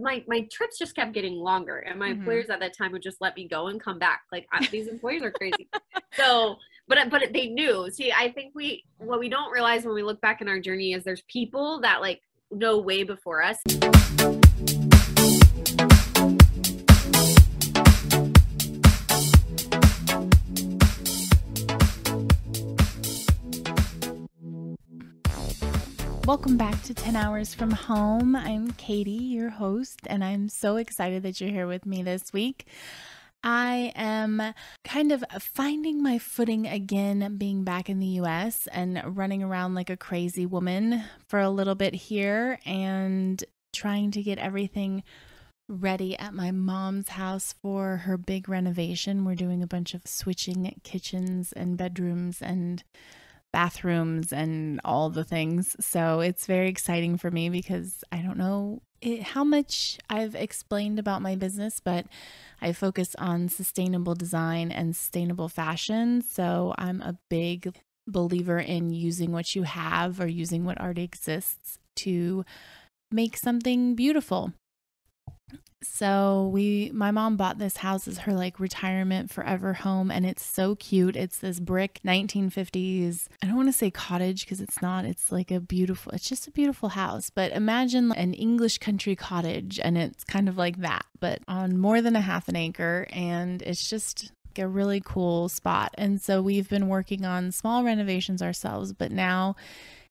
my trips just kept getting longer, and my employers at that time would just let me go and come back. Like, these employees are crazy. So, but they knew. See, I think what we don't realize when we look back in our journey is there's people that like know way before us. Welcome back to 10 Hours from Home. I'm Katie, your host, and I'm so excited that you're here with me this week. I am kind of finding my footing again, being back in the US and running around like a crazy woman for a little bit here and trying to get everything ready at my mom's house for her big renovation. We're doing a bunch of switching kitchens and bedrooms and bathrooms and all the things. So it's very exciting for me because I don't know how much I've explained about my business, but I focus on sustainable design and sustainable fashion. So I'm a big believer in using what you have or using what already exists to make something beautiful. So my mom bought this house as her like retirement forever home, and it's so cute. It's this brick 1950s. I don't want to say cottage because it's not. It's like it's just a beautiful house. But imagine an English country cottage, and it's kind of like that, but on more than a half an acre, and it's just a really cool spot. And so we've been working on small renovations ourselves, but now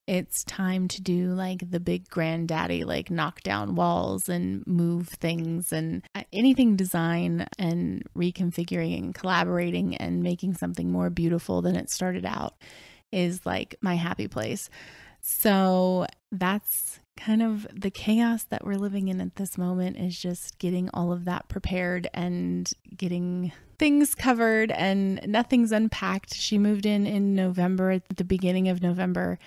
it's time to do like the big granddaddy, like knock down walls and move things and anything design and reconfiguring and collaborating and making something more beautiful than it started out is like my happy place. So that's kind of the chaos that we're living in at this moment, is just getting all of that prepared and getting things covered, and nothing's unpacked. She moved in November, at the beginning of November.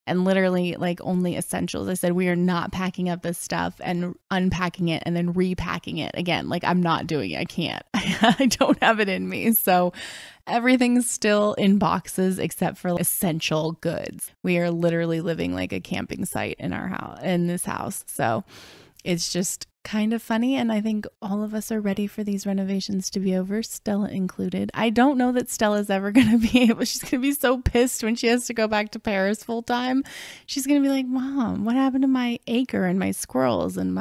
And literally like only essentials. I said, we are not packing up this stuff and unpacking it and then repacking it again. Like, I'm not doing it. I can't. I don't have it in me. So everything's still in boxes except for essential goods. We are literally living like a camping site in our house, in this house. So it's just kind of funny. And I think all of us are ready for these renovations to be over, Stella included. I don't know that Stella's ever going to be able, she's going to be so pissed when she has to go back to Paris full time. She's going to be like, Mom, what happened to my acre and my squirrels and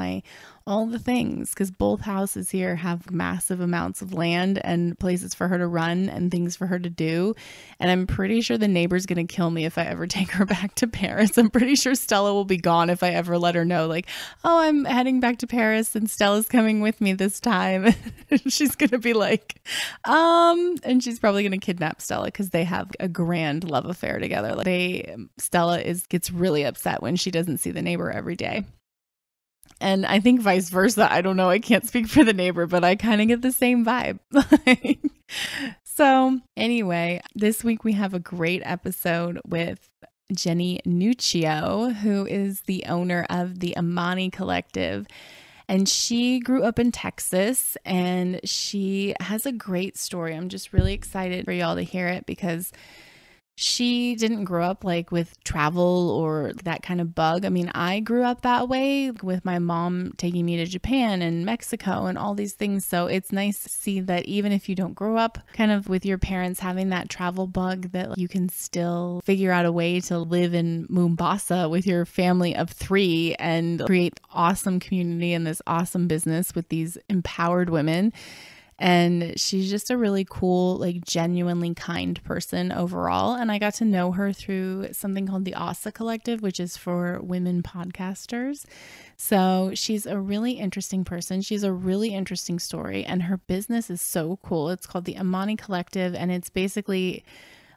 all the things? Because both houses here have massive amounts of land and places for her to run and things for her to do. And I'm pretty sure the neighbor's going to kill me if I ever take her back to Paris. I'm pretty sure Stella will be gone if I ever let her know, like, oh, I'm heading back to Paris and Stella's coming with me this time. She's going to be like, and she's probably going to kidnap Stella because they have a grand love affair together. Stella gets really upset when she doesn't see the neighbor every day. And I think vice versa. I don't know. I can't speak for the neighbor, but I kind of get the same vibe. So anyway, this week we have a great episode with Jenny Nunccio, who is the owner of the Imani collective. And she grew up in Texas, and she has a great story. I'm just really excited for y'all to hear it because she didn't grow up like with travel or that kind of bug. I mean, I grew up that way with my mom taking me to Japan and Mexico and all these things. So it's nice to see that even if you don't grow up kind of with your parents having that travel bug, that you can still figure out a way to live in Mombasa with your family of 3 and create awesome community and this awesome business with these empowered women. And she's just a really cool, like genuinely kind person overall. And I got to know her through something called the ASA Collective, which is for women podcasters. So she's a really interesting person. She's a really interesting story, and her business is so cool. It's called the Imani Collective, and it's basically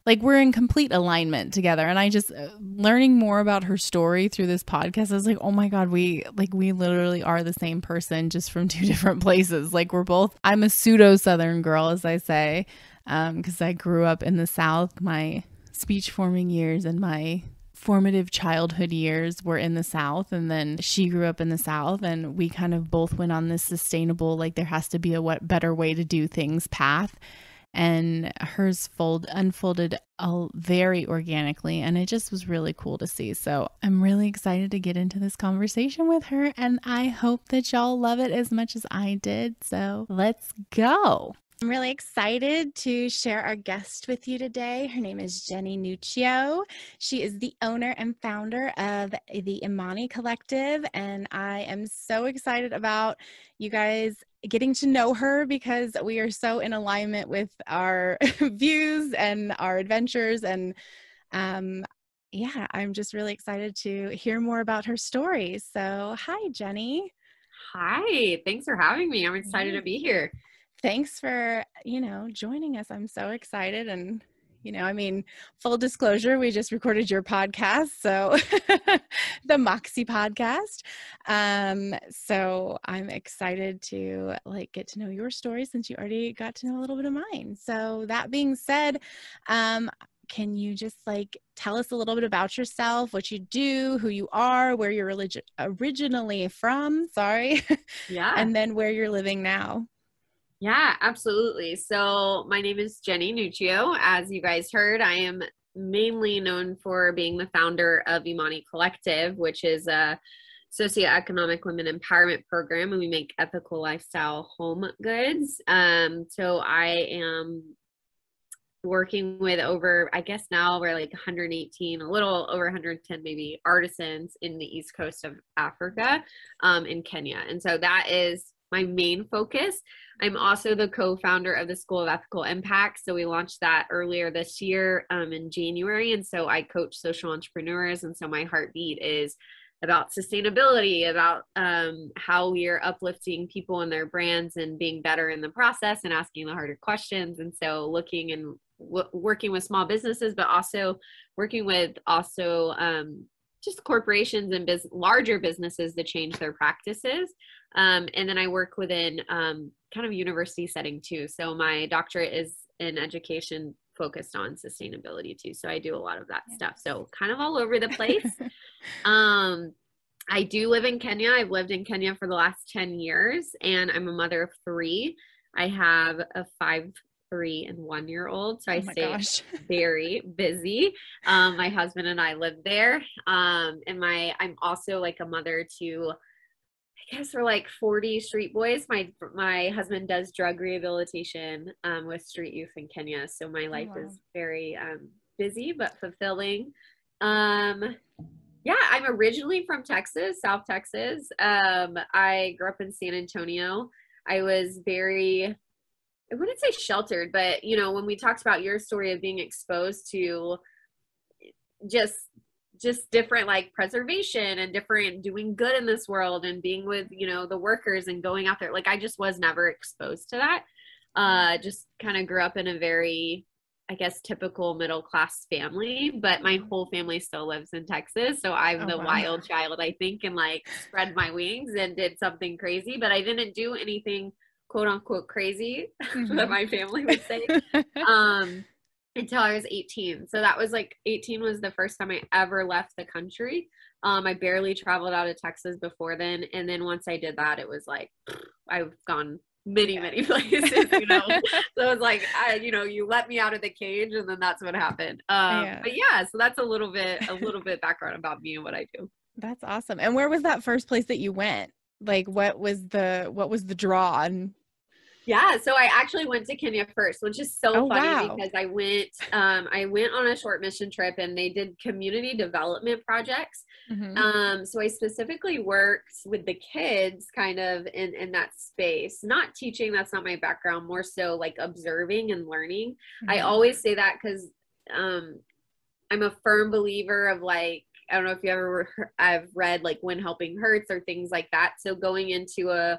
like we're in complete alignment together. And I just learning more about her story through this podcast, I was like, oh my God, we literally are the same person, just from 2 different places. Like I'm a pseudo Southern girl, as I say, because I grew up in the South. My speech forming years and my formative childhood years were in the South, and then she grew up in the South, and we kind of both went on this sustainable, like there has to be a better way to do things path. and hers unfolded very organically, and it just was really cool to see. So I'm really excited to get into this conversation with her, and I hope that y'all love it as much as I did. So let's go. I'm really excited to share our guest with you today. Her name is Jenny Nunccio. She is the owner and founder of the Imani Collective, and I am so excited about you guys getting to know her because we are so in alignment with our views and our adventures. And yeah, I'm just really excited to hear more about her story. So hi, Jenny. Hi, thanks for having me. I'm excited to be here. Thanks for, joining us. I'm so excited. And, full disclosure, we just recorded your podcast. So the Moxie podcast. So I'm excited to get to know your story since you already got to know a little bit of mine. So that being said, can you just tell us a little bit about yourself, what you do, who you are, where you're originally from, Yeah. and then where you're living now? Yeah, absolutely. So my name is Jenny Nunccio. As you guys heard, I am mainly known for being the founder of Imani Collective, which is a socioeconomic women empowerment program, and we make ethical lifestyle home goods. So I am working with over, I guess now we're 118, a little over 110 maybe, artisans in the east coast of Africa, in Kenya. And so that is my main focus. I'm also the co-founder of the School of Ethical Impact. So we launched that earlier this year in January. And so I coach social entrepreneurs. And so my heartbeat is about sustainability, about how we are uplifting people and their brands and being better in the process and asking the harder questions. And so looking and working with small businesses, but also working with just corporations and larger businesses to change their practices. And then I work within kind of university setting too. So my doctorate is in education focused on sustainability too. So I do a lot of that stuff. So kind of all over the place. I do live in Kenya. I've lived in Kenya for the last 10 years, and I'm a mother of 3. I have a 5, 3, and 1-year-old. So I stay very busy. My husband and I live there. And I'm also a mother to, I guess we're 40 street boys. My husband does drug rehabilitation with street youth in Kenya. So my life is very busy but fulfilling. Yeah, I'm originally from Texas, South Texas. I grew up in San Antonio. I was I wouldn't say sheltered, but when we talked about your story of being exposed to just different preservation and different doing good in this world and being with, the workers and going out there. I just was never exposed to that. Just kind of grew up in a very, I guess, typical middle-class family, but my whole family still lives in Texas. So I'm the wild child, I think, and spread my wings and did something crazy, but I didn't do anything quote unquote crazy that my family would say, until I was 18. So that was 18 was the first time I ever left the country. I barely traveled out of Texas before then. And then once I did that, it was I've gone many places, So it was you let me out of the cage, and then that's what happened. But yeah, so that's a little bit background about me and what I do. That's awesome. And where was that first place that you went? What was the draw? Yeah, so I actually went to Kenya first, which is so funny because I went on a short mission trip, and they did community development projects. So I specifically worked with the kids kind of in that space, not teaching, that's not my background, more so observing and learning. I always say that because I'm a firm believer of I don't know if you I've read When Helping Hurts or things like that. So going into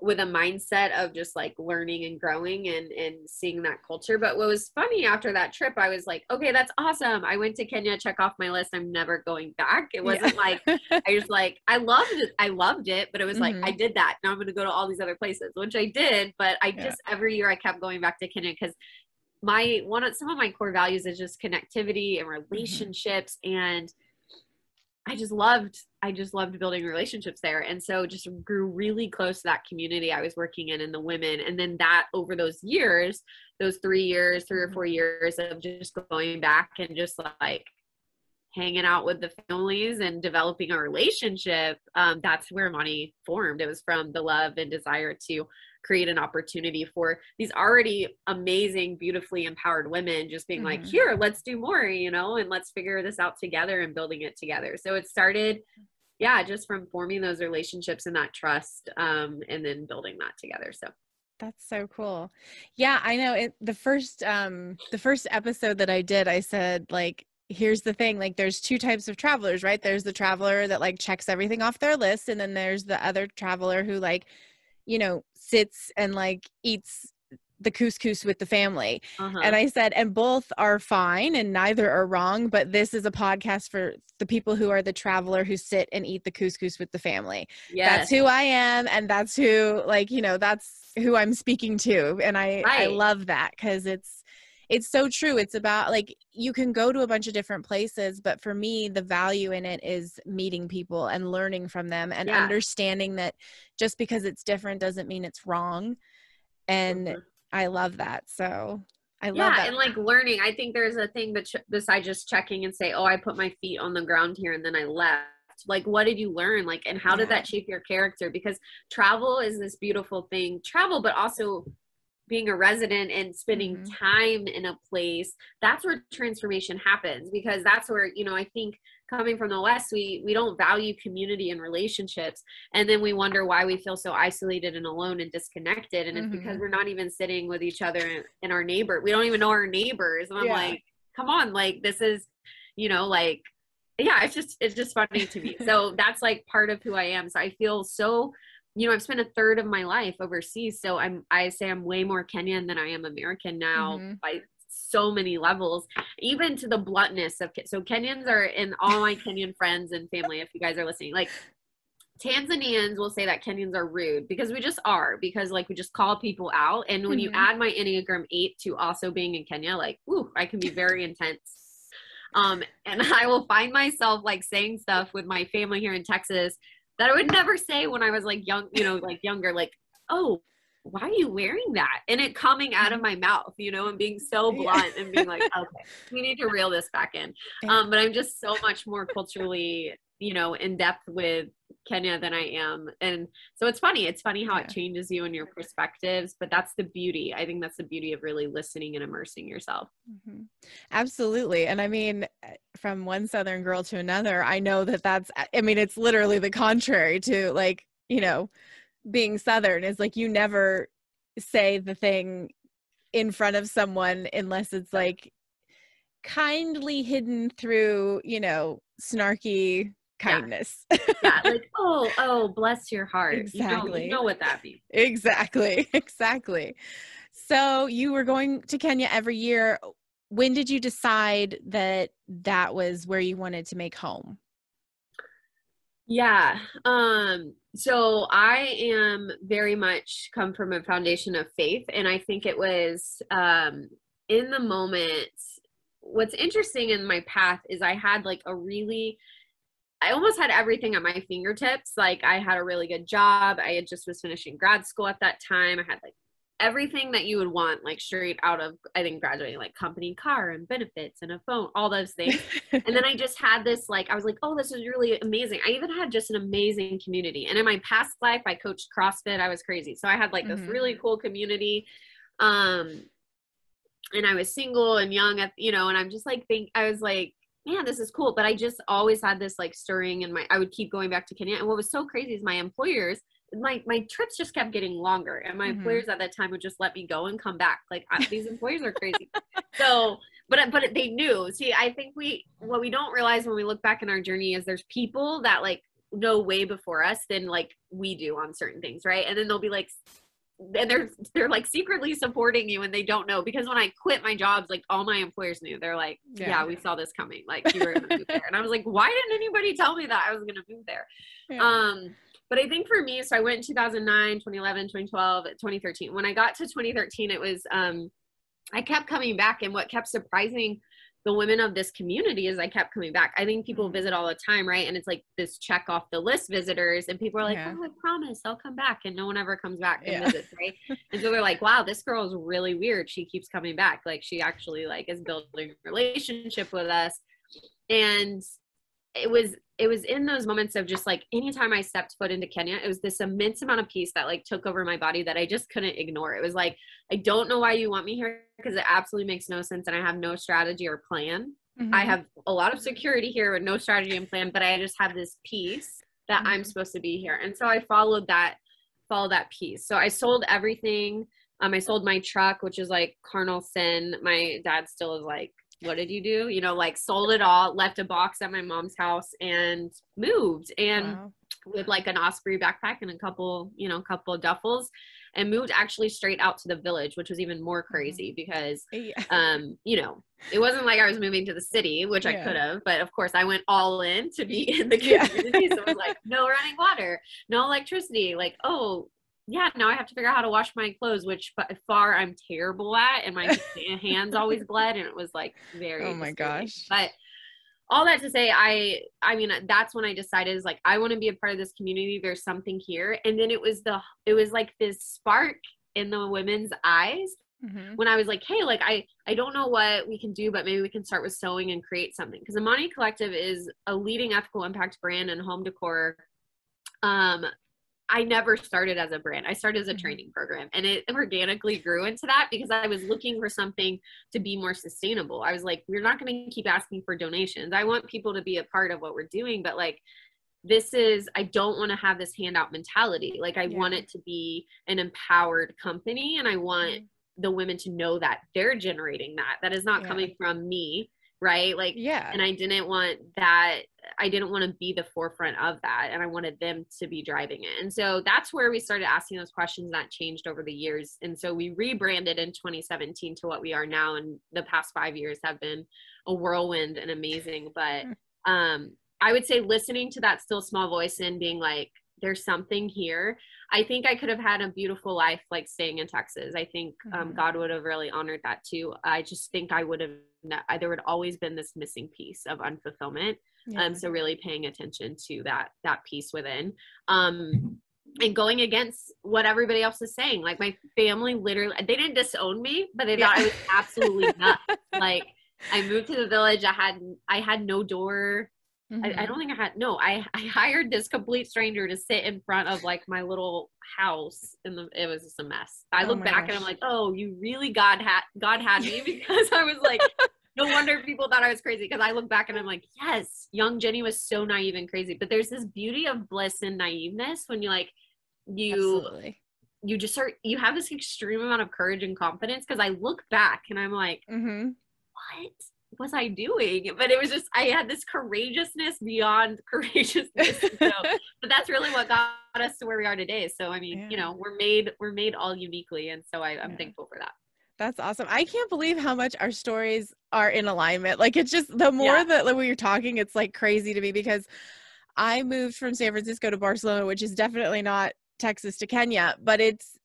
with a mindset of just learning and growing and seeing that culture. But what was funny after that trip, I was okay, that's awesome. I went to Kenya, check off my list. I'm never going back. It wasn't I just I loved it, but it was I did that. Now I'm going to go to all these other places, which I did. But I just, every year I kept going back to Kenya because some of my core values is just connectivity and relationships. And I just loved I just loved building relationships there. And so just grew really close to that community I was working in and the women. And then that over those years, those 3 years, 3 or 4 years of just going back and just like hanging out with the families and developing a relationship, that's where Imani formed. It was from the love and desire to create an opportunity for these already amazing, beautifully empowered women just being like, here, let's do more, and let's figure this out together and building it together. So it started, just from forming those relationships and that trust, and then building that together. So that's so cool. Yeah, I know the first episode that I did, I said, like, here's the thing, like, there's two types of travelers, right? There's the traveler that like checks everything off their list. And then there's the other traveler who like, sits and like eats the couscous with the family. And I said, and both are fine and neither are wrong, but this is a podcast for the people who are the traveler who sit and eat the couscous with the family. Yes. That's who I am. And that's who, like, that's who I'm speaking to. And I love that, because it's so true. It's about, like, you can go to a bunch of different places, but for me, the value in it is meeting people and learning from them and understanding that just because it's different doesn't mean it's wrong. And I love that. So I love that. And like learning, I think there's a thing that besides just checking and say, oh, I put my feet on the ground here and then I left. Like, what did you learn? Like, and how did that shape your character? Because travel is this beautiful thing, but also being a resident and spending time in a place, that's where transformation happens. Because that's where, I think coming from the West, we don't value community and relationships. And then we wonder why we feel so isolated and alone and disconnected. And it's because we're not even sitting with each other and our neighbor. We don't even know our neighbors. And I'm like, come on, like, this is, it's just funny to me. So that's like part of who I am. So I feel so, I've spent a third of my life overseas. So I say I'm way more Kenyan than I am American now by so many levels, even to the bluntness of, so Kenyans are, in all my Kenyan friends and family, if you guys are listening, like Tanzanians will say that Kenyans are rude, because we just are, because like we just call people out. And when you add my Enneagram 8 to also being in Kenya, like, ooh, I can be very intense. And I will find myself like saying stuff with my family here in Texas that I would never say when I was like young, like younger, like, oh, why are you wearing that? And it coming out of my mouth, and being so blunt and being like, okay, we need to reel this back in. But I'm just so much more culturally, in depth with Kenya than I am. And so it's funny how it changes you and your perspectives, but that's the beauty. I think that's the beauty of really listening and immersing yourself. Absolutely. And I mean, from one Southern girl to another, I know it's literally the contrary to, like, being Southern is like, you never say the thing in front of someone unless it's like kindly hidden through, snarky kindness. Like, oh, bless your heart. Exactly. You know what that means. Exactly. So you were going to Kenya every year. When did you decide that was where you wanted to make home? Yeah. So I am very much come from a foundation of faith. And I think it was, in the moment, what's interesting in my path is I had like I almost had everything at my fingertips. Like, I had a really good job. I had just was finishing grad school at that time. I had like everything that you would want, like straight out of, I think, graduating, like company car and benefits and a phone, all those things. And then I just had this, like, I was like, oh, this is really amazing. I even had just an amazing community. And in my past life, I coached CrossFit. I was crazy. So I had like this really cool community. And I was single and young and I'm just like, I was like, man, this is cool. But I just always had this like stirring in I would keep going back to Kenya. And what was so crazy is my employers, my trips just kept getting longer, and my employers at that time would just let me go and come back. Like, these employers are crazy. So, but they knew. See, I think what we don't realize when we look back in our journey is there's people that like know way before us than like we do on certain things, right? And then they'll be like, and they're like secretly supporting you, and they don't know, because when I quit my jobs, like all my employers knew. They're like, yeah, we saw this coming. Like, you were gonna move there. And I was like, why didn't anybody tell me that I was gonna move there? But I think for me, so I went in 2009, 2011, 2012, 2013. When I got to 2013, it was, I kept coming back, and what kept surprising the women of this community as I kept coming back. I think people visit all the time, right? And it's like this check off the list visitors, and people are like, oh, I promise I'll come back. And no one ever comes back and visits, right? And so they're like, wow, this girl is really weird. She keeps coming back. Like she actually like is building a relationship with us. And it was in those moments of just like, anytime I stepped foot into Kenya, it was this immense amount of peace that like took over my body that I just couldn't ignore. It was like, I don't know why you want me here, because it absolutely makes no sense. And I have no strategy or plan. I have a lot of security here with no strategy and plan, but I just have this peace that I'm supposed to be here. And so I followed that piece. So I sold everything. I sold my truck, which is like carnal sin. My dad still is like, what did you do? You know, like sold it all, left a box at my mom's house and moved, and with like an Osprey backpack and a couple of duffels, and moved actually straight out to the village, which was even more crazy because, you know, it wasn't like I was moving to the city, which I could have, but of course I went all in to be in the community. So it was like, no running water, no electricity, like, oh, yeah, now I have to figure out how to wash my clothes, which by far I'm terrible at, and my hands always bled, and it was like very oh my gosh. But all that to say, I mean, that's when I decided, is like, I want to be a part of this community. There's something here. And then it was like this spark in the women's eyes when I was like, hey, like I don't know what we can do, but maybe we can start with sewing and create something. Because Imani Collective is a leading ethical impact brand in home decor. I never started as a brand. I started as a training program, and it organically grew into that because I was looking for something to be more sustainable. I was like, we're not going to keep asking for donations. I want people to be a part of what we're doing, but like, I don't want to have this handout mentality. Like I want it to be an empowered company, and I want the women to know that they're generating that is not coming from me. Right. Like, and I didn't want that. I didn't want to be the forefront of that. And I wanted them to be driving it. And so that's where we started asking those questions, that changed over the years. And so we rebranded in 2017 to what we are now. And the past 5 years have been a whirlwind and amazing. But I would say listening to that still small voice and being like, there's something here. I think I could have had a beautiful life, like staying in Texas. I think God would have really honored that too. I just think there would always been this missing piece of unfulfillment. So really paying attention to that piece within, and going against what everybody else is saying. Like my family literally, they didn't disown me, but they thought I was absolutely nuts. Like I moved to the village. I had no door. I don't think I hired this complete stranger to sit in front of like my little house, and it was just a mess. I look back and I'm like, oh, you really God had me, because I was like, no wonder people thought I was crazy, because I look back and I'm like, yes, young Jenny was so naive and crazy. But there's this beauty of bliss and naiveness when you have this extreme amount of courage and confidence. Because I look back and I'm like, what was I doing? But it was just, I had this courageousness beyond courageousness. But that's really what got us to where we are today. So I mean, you know, we're made all uniquely, and so I'm thankful for that. That's awesome. I can't believe how much our stories are in alignment. Like it's just, the more that when you're talking, it's like crazy to me, because I moved from San Francisco to Barcelona, which is definitely not Texas to Kenya, but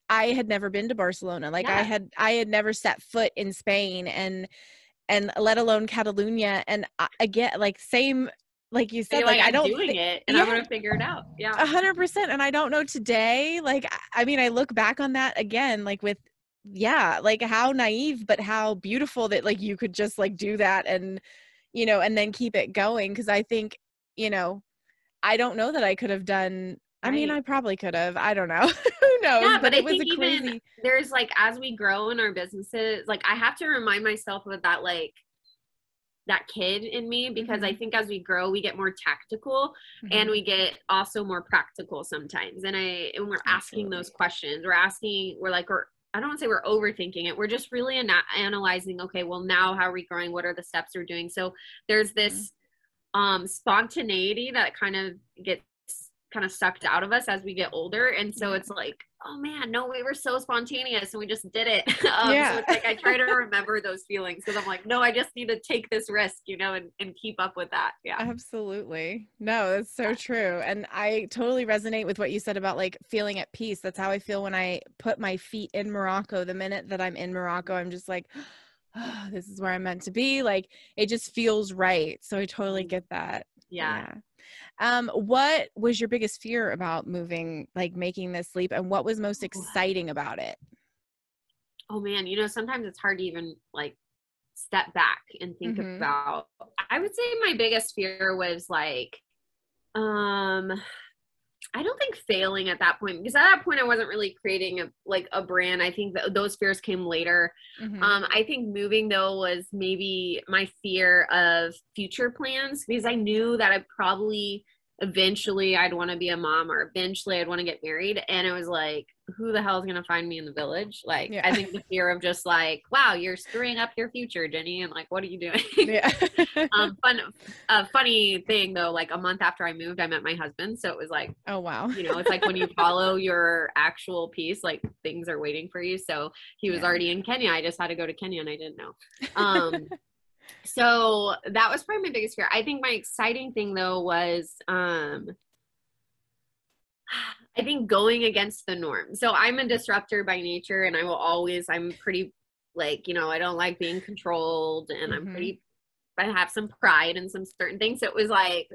I had never been to Barcelona. Like I had never set foot in Spain, and let alone Catalonia. And again, like same, like you said, like I don't doing it, and I'm going to figure it out. 100%. And I don't know today. Like, I mean, I look back on that again, like with, like how naive, but how beautiful that like you could just like do that, and, you know, and then keep it going. Cause I think, you know, I don't know that I could have done, I mean, I probably could have, I don't know. Who knows? Yeah, but I think even there's like, as we grow in our businesses, like I have to remind myself of that, like that kid in me, because I think as we grow, we get more tactical and we get also more practical sometimes. And we're asking those questions, I don't want to say we're overthinking it. We're just really analyzing, okay, well now how are we growing? What are the steps we're doing? So there's this spontaneity that kind of gets sucked out of us as we get older. And so it's like, oh man, no, we were so spontaneous and we just did it. So it's like, I try to remember those feelings, because I'm like, no, I just need to take this risk, you know, and keep up with that. Yeah, absolutely. No, that's so true. And I totally resonate with what you said about like feeling at peace. That's how I feel when I put my feet in Morocco. The minute that I'm in Morocco, I'm just like, oh, this is where I'm meant to be. Like, it just feels right. So I totally get that. Yeah. What was your biggest fear about moving, like making this leap, and what was most exciting about it? Oh man, sometimes it's hard to even like step back and think about. I would say my biggest fear was like, I don't think failing at that point, because at that point I wasn't really creating a brand. I think that those fears came later. I think moving though was maybe my fear of future plans, because I knew that I probably eventually I'd want to be a mom, or eventually I'd want to get married. And it was like, who the hell is going to find me in the village? Like, I think the fear of just like, wow, you're screwing up your future, Jenny. And like, what are you doing? Funny thing though, like a month after I moved, I met my husband. So it was like, oh, wow. It's like when you follow your actual piece, like things are waiting for you. So he was already in Kenya. I just had to go to Kenya and I didn't know. So that was probably my biggest fear. I think my exciting thing though was, I think going against the norm. So I'm a disruptor by nature, and I'm pretty like, I don't like being controlled, and I have some pride in some certain things. So it was like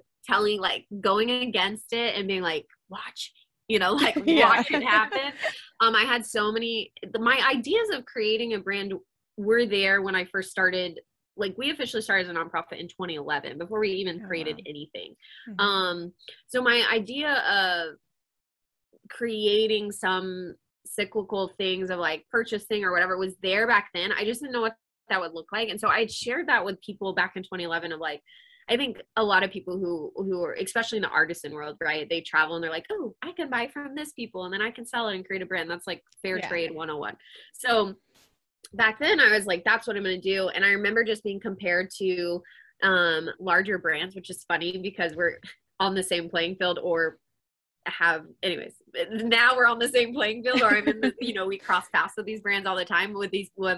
going against it and being like, watch, watch it happen. I had my ideas of creating a brand were there when I first started. Like, we officially started as a nonprofit in 2011 before we even created anything. So my idea of creating some cyclical things of like purchasing or whatever was there back then. I just didn't know what that would look like. And so I shared that with people back in 2011 of like, I think a lot of people who are, especially in the artisan world, right? They travel and they're like, oh, I can buy from this people and then I can sell it and create a brand. That's like fair trade 101. So back then I was like, that's what I'm going to do. And I remember just being compared to larger brands, which is funny because we're on the same playing field, or now we're on the same playing field, or I'm in the, we cross paths with these brands all the time with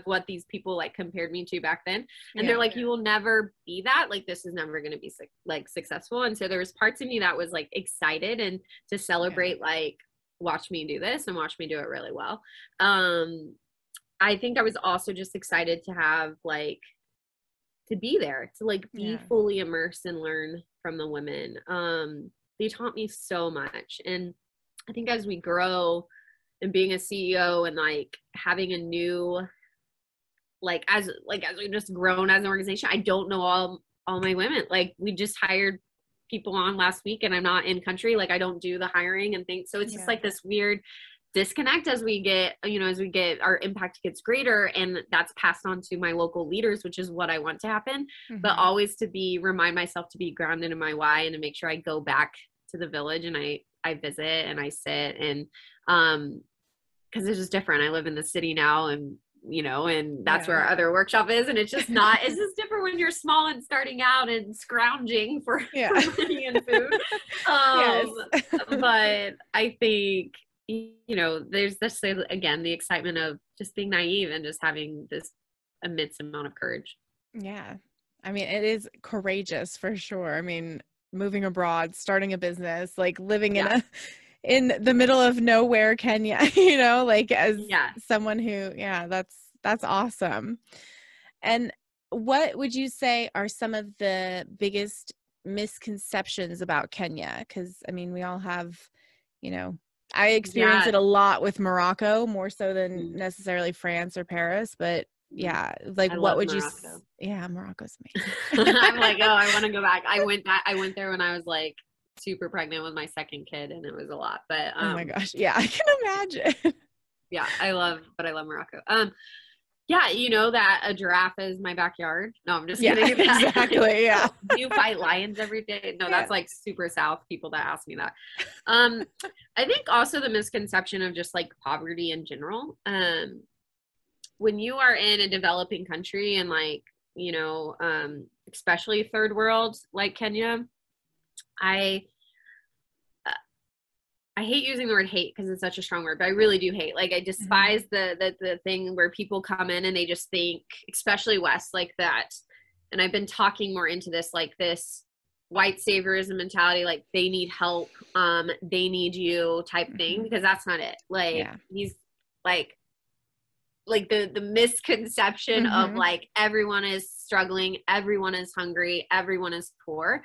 what these people like compared me to back then. And they're like, you will never be that. Like, this is never going to be like successful. And so there was parts of me that was like excited and to celebrate, like, watch me do this and watch me do it really well. I think I was also just excited to have like, to be there, to like be fully immersed and learn from the women. They taught me so much. And I think as we grow and being a CEO and like having a new, as we've just grown as an organization, I don't know all my women. Like, we just hired people on last week and I'm not in country. Like, I don't do the hiring and things. So it's just like this weird disconnect as we get our impact gets greater, and that's passed on to my local leaders, which is what I want to happen. But always to remind myself to be grounded in my why, and to make sure I go back to the village and I visit and I sit, and because it's just different. I live in the city now, and and that's where our other workshop is, and it's just different when you're small and starting out and scrounging for money and food. But I think there's this, again, the excitement of just being naive and just having this immense amount of courage. Yeah. I mean, it is courageous for sure. I mean, moving abroad, starting a business, like living in the middle of nowhere, Kenya, like as someone who, that's awesome. And what would you say are some of the biggest misconceptions about Kenya? 'Cause I mean, we all have, I experience it a lot with Morocco, more so than necessarily France or Paris, but like, what would Morocco. Morocco's amazing. I'm like, oh, I want to go back. I went there when I was like super pregnant with my second kid, and it was a lot, but oh my gosh. Yeah, I can imagine. I love Morocco. That a giraffe is my backyard. No, I'm just kidding. Exactly. Yeah. Do you fight lions every day? No, that's like super South people that ask me that. I think also the misconception of just like poverty in general. When you are in a developing country and like, especially third world like Kenya, I hate using the word hate because it's such a strong word, but I really do hate. Like, I despise the thing where people come in and they just think, especially West, like that. And I've been talking more into this, like this white saviorism mentality, like they need help, they need you type thing, because that's not it. Like, he's like, like the misconception of like everyone is struggling, everyone is hungry, everyone is poor.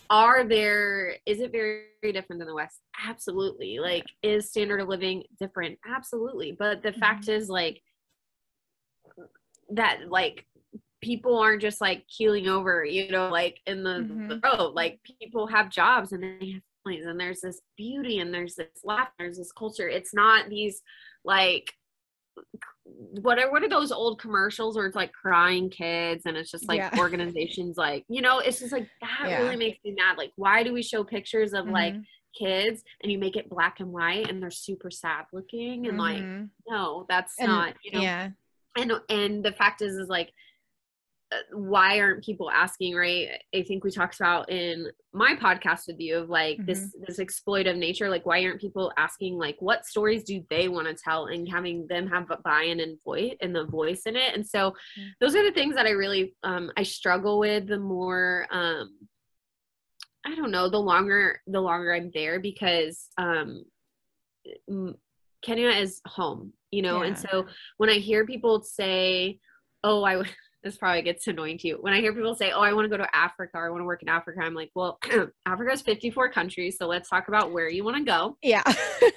Is it very, very different than the West? Absolutely. Like, is standard of living different? Absolutely. But the fact is, like, that, like, people aren't just like keeling over, you know, like in the road. Like, people have jobs and they have families, and there's this beauty and there's this laugh, there's this culture. It's not these like what are those old commercials where it's like crying kids and it's just like organizations, like, you know, it's just like that really makes me mad. Like, why do we show pictures of like kids and you make it black and white and they're super sad looking and like, no, that's not, you know. And the fact is like, why aren't people asking, right? I think we talked about in my podcast with you of like this exploitive nature. Like, why aren't people asking, like, what stories do they want to tell, and having them have a buy-in and voice and the voice in it. And so those are the things that I really, I struggle with the more, I don't know, the longer I'm there, because, Kenya is home, you know? And so when I hear people say, oh, this probably gets annoying to you. When I hear people say, oh, I want to go to Africa, or I want to work in Africa, I'm like, well, Africa has 54 countries. So let's talk about where you want to go. Yeah.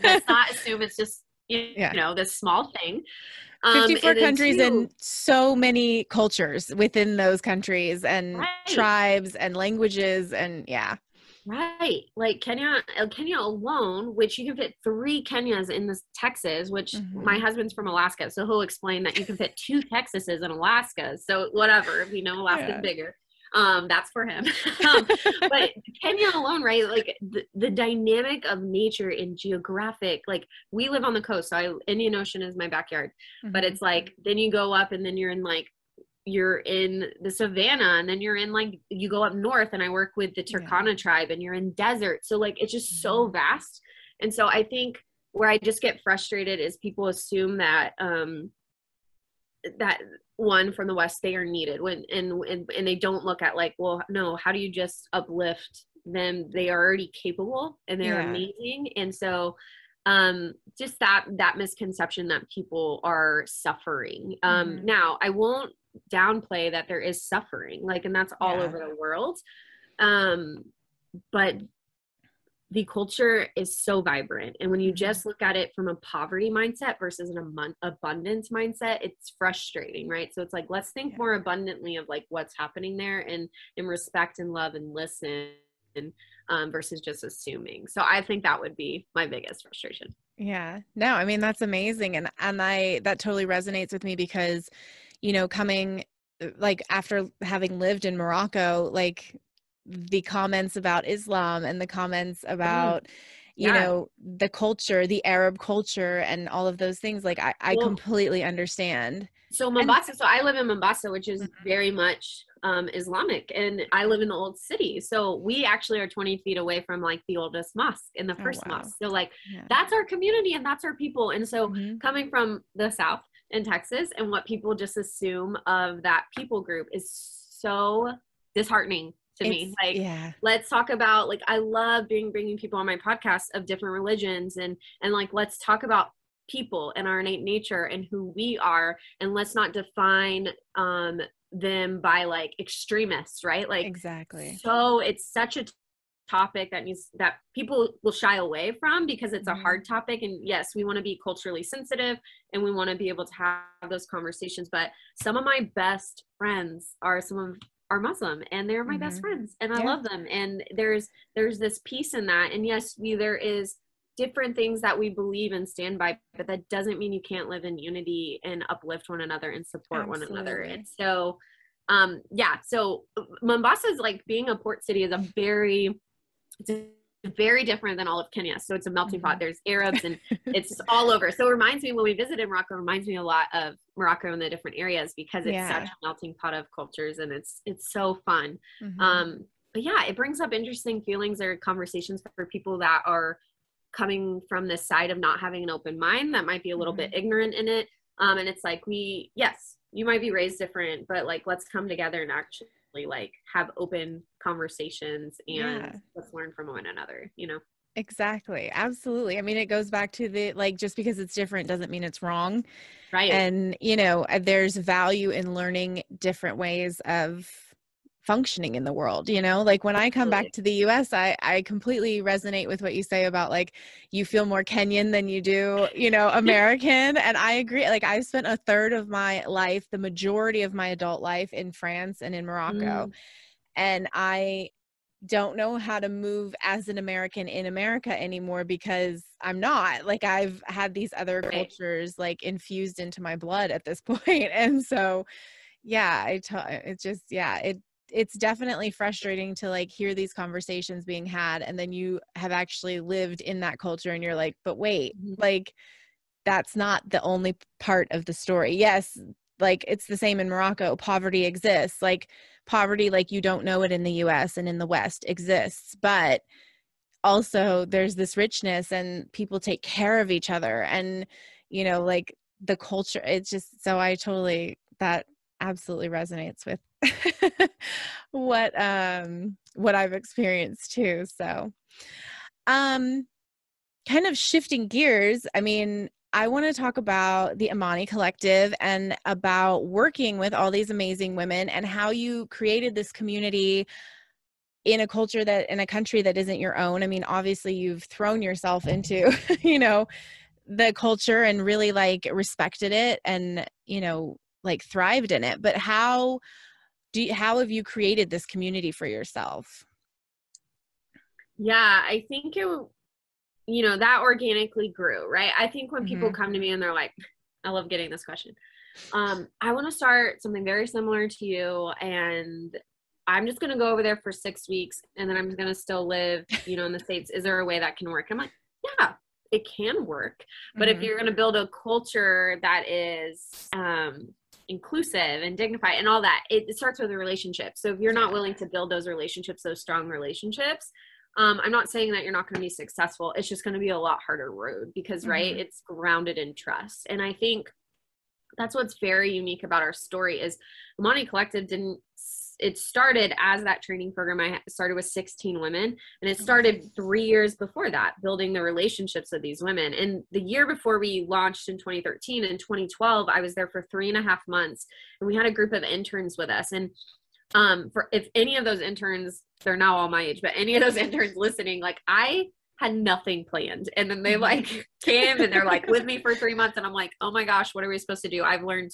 Let's not assume it's just, you know, this small thing. 54 countries and so many cultures within those countries, and tribes and languages, and right. Like Kenya alone, which you can fit 3 Kenyas in this Texas, which my husband's from Alaska. So he'll explain that you can fit 2 Texases in Alaska. So whatever, if you know, Alaska's bigger. That's for him. But Kenya alone, right? Like the dynamic of nature and geographic, like we live on the coast. So Indian Ocean is my backyard, but it's like, then you go up and then you're in the savannah, and then you're in like, you go up north, and I work with the Turkana tribe, and you're in desert. So like, it's just so vast. And so I think where I just get frustrated is people assume that, that one from the West, they are needed and they don't look at like, well, no, how do you just uplift them? They are already capable and they're amazing. And so, just that misconception that people are suffering. Now I won't downplay that there is suffering, like, and that's all over the world. But the culture is so vibrant. And when you just look at it from a poverty mindset versus an abundance mindset, it's frustrating, right? So it's like, let's think more abundantly of like what's happening there, and respect and love and listen, versus just assuming. So I think that would be my biggest frustration. Yeah, no, I mean, that's amazing. And that totally resonates with me, because, you know, coming like after having lived in Morocco, like the comments about Islam and the comments about, you know, the culture, the Arab culture and all of those things, like I completely understand. So Mombasa, so I live in Mombasa, which is very much Islamic, and I live in the old city. So we actually are 20 feet away from like the oldest mosque and the first mosque. So like, that's our community and that's our people. And so coming from the South in Texas, and what people just assume of that people group is so disheartening to me. Like, let's talk about, like, I love bringing people on my podcast of different religions, and like, let's talk about people and our innate nature and who we are, and let's not define them by like extremists, right? Like, exactly. So it's such a topic that people will shy away from, because it's a hard topic. And yes, we want to be culturally sensitive and we want to be able to have those conversations, but some of my best friends are Muslim, and they're my best friends, and I love them. And there's this peace in that. And yes, there is different things that we believe and stand by, but that doesn't mean you can't live in unity and uplift one another and support one another. And so, so Mombasa is like, being a port city is very different than all of Kenya. So it's a melting pot. There's Arabs and it's all over. So it reminds me, when we visited Morocco, reminds me a lot of Morocco and the different areas, because it's such a melting pot of cultures, and it's so fun. But yeah, it brings up interesting feelings or conversations for people that are coming from this side of not having an open mind, that might be a little bit ignorant in it. And it's like, you might be raised different, but like, let's come together and actually like have open conversations, and let's learn from one another, you know? Exactly. Absolutely. I mean, it goes back to the, like, just because it's different doesn't mean it's wrong. Right. And, there's value in learning different ways of functioning in the world. Like when I come back Absolutely. to the US, I completely resonate with what you say about like, you feel more Kenyan than you do, American. And I agree. Like I spent a third of my life, the majority of my adult life in France and in Morocco. Mm, And I don't know how to move as an American in America anymore because I'm not. Like I've had these other right. cultures like infused into my blood at this point. And so, yeah, it's just, yeah, it's definitely frustrating to like hear these conversations being had and then you have actually lived in that culture and you're like, but wait, Mhm. like that's not the only part of the story. Yes, like it's the same in Morocco. Poverty exists. Like poverty, like you don't know it in the US and in the West exists, but also there's this richness and people take care of each other and, like the culture, it's just, so that absolutely resonates with what I've experienced too. So, um, kind of shifting gears, I mean, I want to talk about the Imani Collective and about working with all these amazing women and how you created this community in a country that isn't your own. I mean, obviously you've thrown yourself into, the culture and really like respected it and, like thrived in it. But how have you created this community for yourself? Yeah, I think that organically grew, right? I think when people Mm-hmm. come to me and they're like, I love getting this question. I want to start something very similar to you, and I'm just going to go over there for 6 weeks, and then I'm going to still live, in the States. Is there a way that can work? I'm like, yeah, it can work. But if Mm-hmm. you're going to build a culture that is inclusive and dignified and all that, it starts with a relationship. So if you're not Yeah. willing to build those relationships, those strong relationships, I'm not saying that you're not going to be successful. It's just going to be a lot harder road because, right, Mm-hmm. it's grounded in trust. And I think that's what's very unique about our story is Imani Collective it started as that training program. I started with 16 women, and it started 3 years before that, building the relationships of these women. And the year before we launched in 2013, in 2012, I was there for 3.5 months, and we had a group of interns with us. And for if any of those interns, they're now all my age, but any of those interns listening, like I had nothing planned. And then they like came and they're like with me for 3 months. And I'm like, oh my gosh, what are we supposed to do? I've learned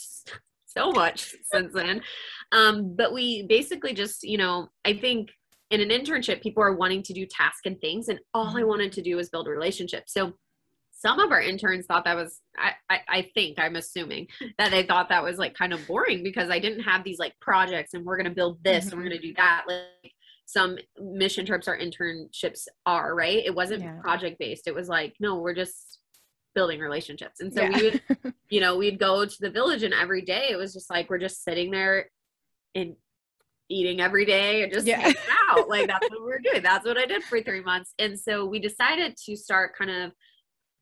so much since then. But we basically just, I think in an internship, people are wanting to do tasks and things. And all I Mm-hmm. wanted to do was build relationships. So some of our interns thought that was, I think, I'm assuming that they thought that was like kind of boring because I didn't have these like projects and we're going to build this and we're Mm-hmm. going to do that. Like some mission trips or internships are, right? It wasn't Yeah. project based. It was like, no, we're just building relationships. And so Yeah. we would, we'd go to the village and every day it was just like, we're just sitting there and eating every day and just Yeah. hanging out. Like that's what we were doing. That's what I did for 3 months. And so we decided to start kind of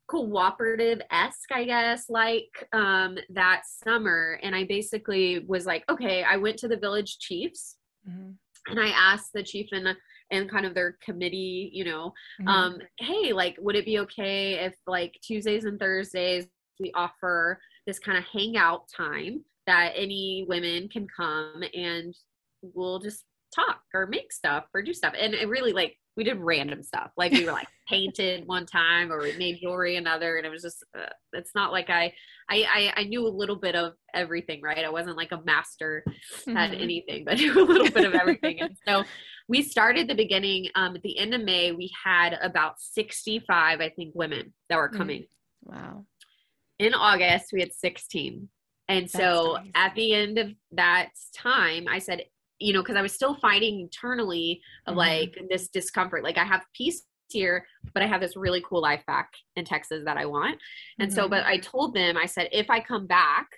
cooperative-esque, I guess, like that summer. And I basically was like, okay, I went to the village chiefs Mm-hmm. and I asked the chief and kind of their committee, Mm-hmm. hey, like, would it be okay if like Tuesdays and Thursdays we offer this kind of hangout time that any women can come and we'll just talk or make stuff or do stuff. And it really like we did random stuff. Like we were like painted one time or we made jewelry another. And it was just, it's not like I knew a little bit of everything, right? I wasn't like a master at Mm-hmm. anything, but I knew a little bit of everything. And so we started the beginning, at the end of May, we had about 65, I think, women that were coming. Wow. In August, we had 16. And That's so nice. at the end of that time, I said, because I was still fighting internally of Mm-hmm. like this discomfort. Like I have peace here, but I have this really cool life back in Texas that I want. And so, Mm-hmm. but I told them, I said, if I come back,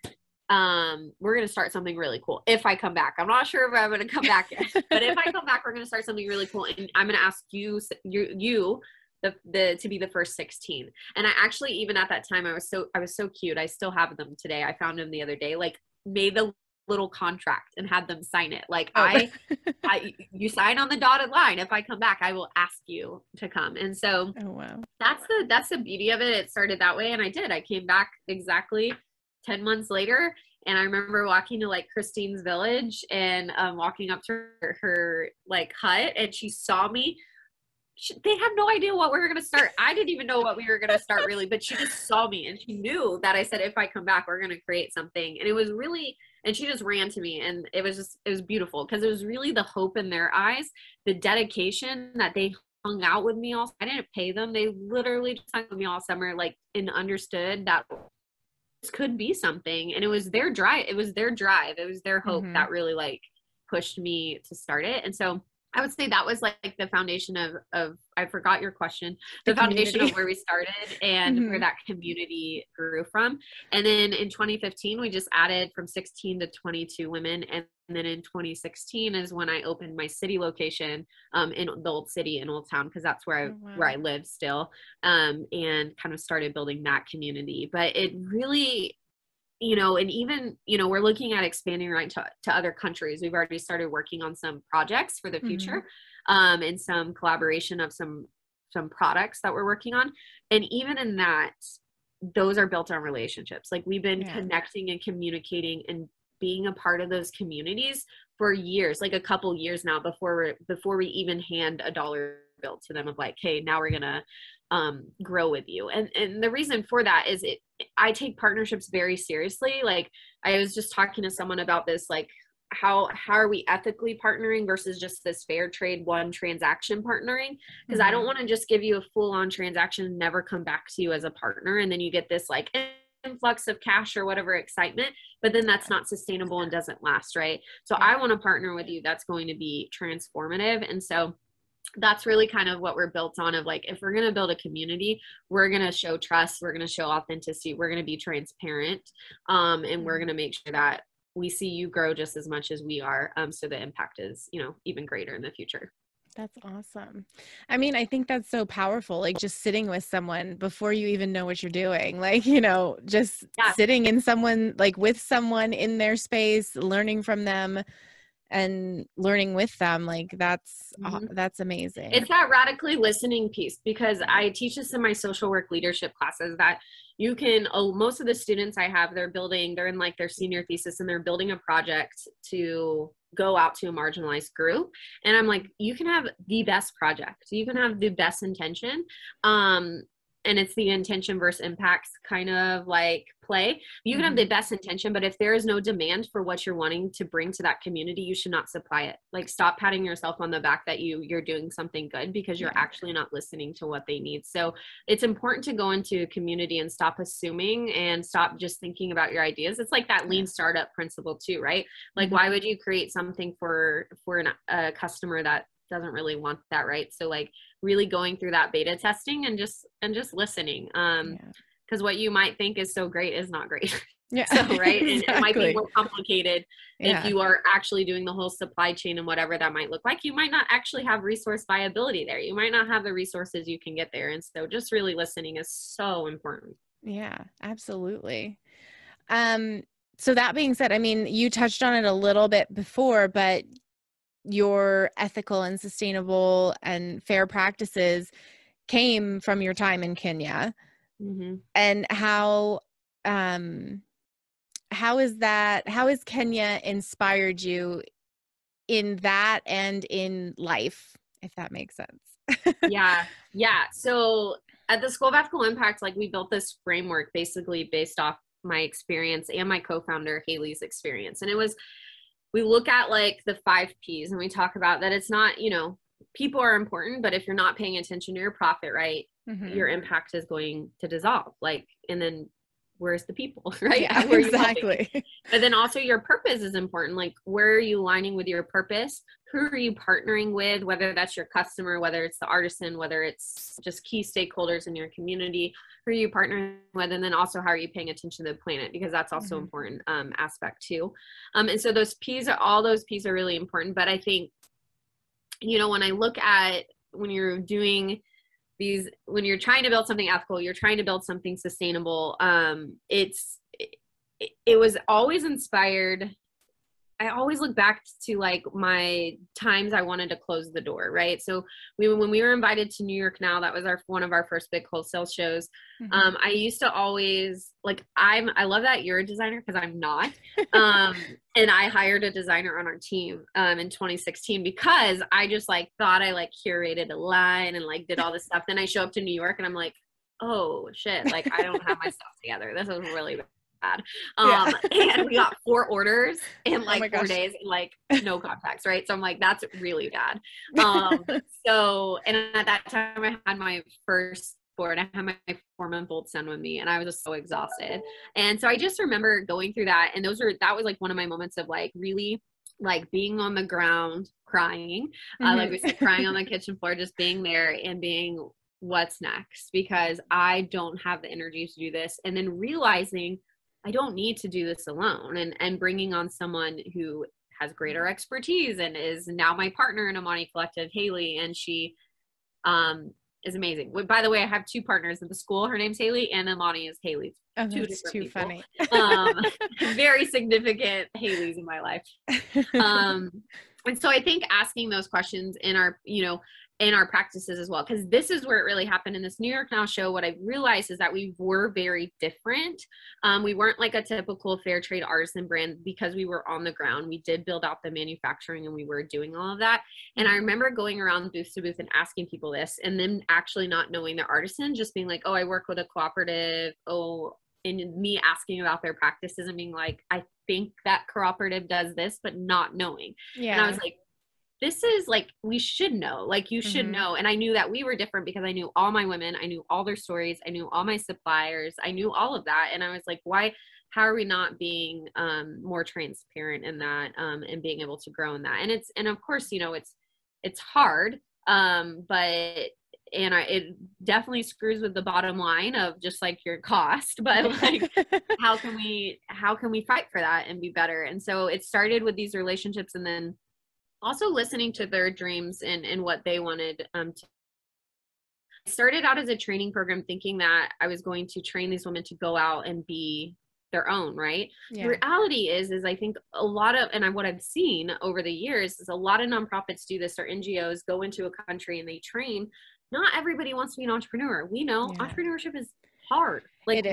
we're going to start something really cool. If I come back, I'm not sure if I'm going to come back yet, but if I come back, we're going to start something really cool. And I'm going to ask you to be the first 16. And I actually, even at that time, I was so cute. I still have them today. I found them the other day, like made the little contract and had them sign it. Like Oh. you sign on the dotted line. If I come back, I will ask you to come. And so Oh, wow. that's the beauty of it. It started that way. And I came back exactly 10 months later. And I remember walking to like Christine's village and walking up to her like hut, and she saw me. They have no idea what we were going to start. I didn't even know what we were going to start really, but she just saw me and she knew that I said, if I come back, we're going to create something. And it was really, and she just ran to me, and it was beautiful because it was really the hope in their eyes, the dedication that they hung out with me all. I didn't pay them. They literally just hung with me all summer, like, and understood that this could be something. And it was their drive. It was their drive. It was their hope that really like pushed me to start it. And so I would say that was like the foundation of I forgot your question, the foundation of where we started and where that community grew from. And then in 2015, we just added from 16 to 22 women. And then in 2016 is when I opened my city location in the old city in Old Town, because that's where I live still, and kind of started building that community. But it really, and even, we're looking at expanding right to other countries. We've already started working on some projects for the future, and some collaboration of some products that we're working on. And even in that, those are built on relationships. Like we've been connecting and communicating and being a part of those communities for years, like a couple years now, before we even hand a dollar bill to them of like, hey, now we're going to grow with you. And the reason for that is I take partnerships very seriously. Like I was just talking to someone about this, like how are we ethically partnering versus just this fair trade one transaction partnering? Because I don't want to just give you a full on transaction and never come back to you as a partner. And then you get this like influx of cash or whatever excitement, but then that's not sustainable and doesn't last. Right. So I want to partner with you that's going to be transformative. And so that's really kind of what we're built on, of like, if we're going to build a community, we're going to show trust, we're going to show authenticity, we're going to be transparent, and we're going to make sure that we see you grow just as much as we are, so the impact is, even greater in the future. That's awesome. I mean, I think that's so powerful, like just sitting with someone before you even know what you're doing, like, just sitting in someone, like with someone in their space, learning from them and learning with them. Like that's amazing. It's that radically listening piece, because I teach this in my social work leadership classes, that you can, most of the students I have, they're in like their senior thesis and they're building a project to go out to a marginalized group. And I'm like, you can have the best project, you can have the best intention, and it's the intention versus impacts kind of like play. You can have the best intention, but if there is no demand for what you're wanting to bring to that community, you should not supply it. Like stop patting yourself on the back that you're doing something good, because you're actually not listening to what they need. So it's important to go into a community and stop assuming and stop just thinking about your ideas. It's like that lean startup principle too, right? Like why would you create something for a customer that doesn't really want that, right? So like really going through that beta testing and just listening, because what you might think is so great is not great. So right. Exactly. And it might be more complicated if you are actually doing the whole supply chain and whatever that might look like. You might not actually have resource viability there. You might not have the resources you can get there. And so just really listening is so important. Yeah, absolutely. So that being said, I mean, you touched on it a little bit before, but your ethical and sustainable and fair practices came from your time in Kenya. And how has Kenya inspired you in that and in life, if that makes sense? Yeah. So at the School of Ethical Impact, like we built this framework basically based off my experience and my co-founder Haley's experience. And we look at like the 5 P's, and we talk about that it's not, people are important, but if you're not paying attention to your profit, right, your impact is going to dissolve. Like, and then where's the people, right? Yeah, exactly. But then also your purpose is important. Like, where are you aligning with your purpose? Who are you partnering with? Whether that's your customer, whether it's the artisan, whether it's just key stakeholders in your community, who are you partnering with? And then also, how are you paying attention to the planet? Because that's also important aspect too. And so all those P's are really important. But I think, when I look at when you're doing when you're trying to build something ethical, you're trying to build something sustainable. It was always inspired I always look back to like my times I wanted to close the door, right? So when we were invited to New York Now, that was one of our first big wholesale shows. I used to always like, I love that you're a designer because I'm not. And I hired a designer on our team in 2016 because I just like thought I like curated a line and like did all this stuff. Then I show up to New York and I'm like, oh shit, like I don't have my stuff together. This is really bad. And we got 4 orders in like 4 days and like no contacts, right? So I'm like, that's really bad. So, and at that time I had my first board. I had my 4-month-old son with me and I was just so exhausted. And so I just remember going through that. And that was like one of my moments of like really like being on the ground, crying, like we said, crying on the kitchen floor, just being there and being, what's next? Because I don't have the energy to do this. And then realizing I don't need to do this alone, and bringing on someone who has greater expertise and is now my partner in Imani Collective, Haley, and she is amazing. By the way, I have 2 partners at the school. Her name's Haley and Imani is Haley. Oh, that's too people. Funny. Very significant Haleys in my life. And so I think asking those questions in our, in our practices as well, because this is where it really happened in this New York Now show. What I realized is that we were very different. We weren't like a typical fair trade artisan brand because we were on the ground. We did build out the manufacturing and we were doing all of that. And I remember going around booth to booth and asking people this, and then actually not knowing their artisan, just being like, oh, I work with a cooperative. Oh, and me asking about their practices and being like, I think that cooperative does this, but not knowing. Yeah. And I was like, this is like, we should know, like you should know. And I knew that we were different because I knew all my women, I knew all their stories, I knew all my suppliers, I knew all of that. And I was like, how are we not being more transparent in that and being able to grow in that? And of course, it's hard, but it definitely screws with the bottom line of just like your cost, but like, how can we fight for that and be better? And so it started with these relationships, and then also listening to their dreams and what they wanted. I started out as a training program thinking that I was going to train these women to go out and be their own, right? Yeah. The reality is I think a lot of, and what I've seen over the years is a lot of nonprofits do this, or NGOs go into a country and they train. Not everybody wants to be an entrepreneur. We know entrepreneurship is hard. Like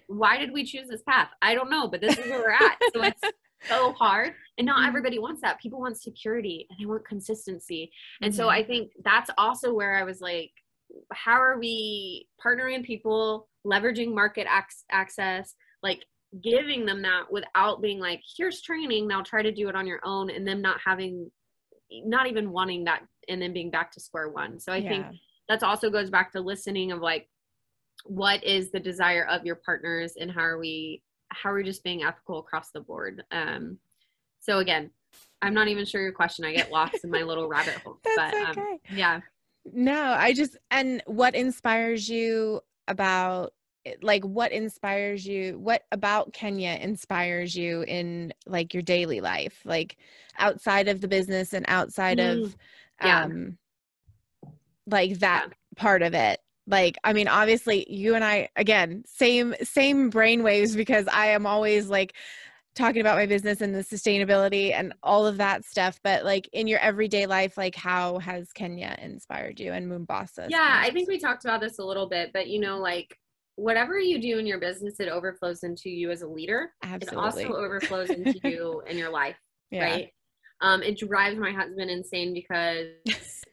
why did we choose this path? I don't know, but this is where we're at. So it's so hard, and not everybody wants that. People want security and they want consistency. And so I think that's also where I was like, how are we partnering people, leveraging market access, like giving them that without being like, here's training, now try to do it on your own, and them not even wanting that, and then being back to square one. So I think that's also goes back to listening of like, what is the desire of your partners, and how are we just being ethical across the board? So again, I'm not even sure your question. I get lost in my little rabbit hole. That's but okay. Yeah. No, and what inspires you about, like, what about Kenya inspires you in like your daily life, like outside of the business and outside of like that part of it? Like, I mean, obviously you and I, again, same brainwaves, because I am always like talking about my business and the sustainability and all of that stuff. But like in your everyday life, like how has Kenya inspired you, and Mombasa? Yeah, I think we talked about this a little bit, but like whatever you do in your business, it overflows into you as a leader. Absolutely. It also overflows into you in your life, right? It drives my husband insane because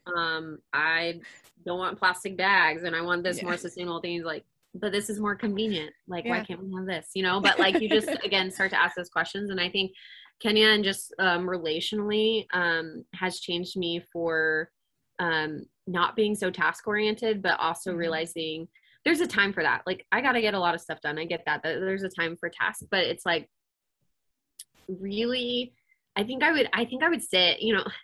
I don't want plastic bags and I want this more sustainable thing. He's like, but this is more convenient. Like, why can't we have this? But like, you just, again, start to ask those questions. And I think Kenya, and just relationally, has changed me for not being so task oriented, but also realizing there's a time for that. Like, I got to get a lot of stuff done. I get that there's a time for tasks, but it's like, really, I think I would sit,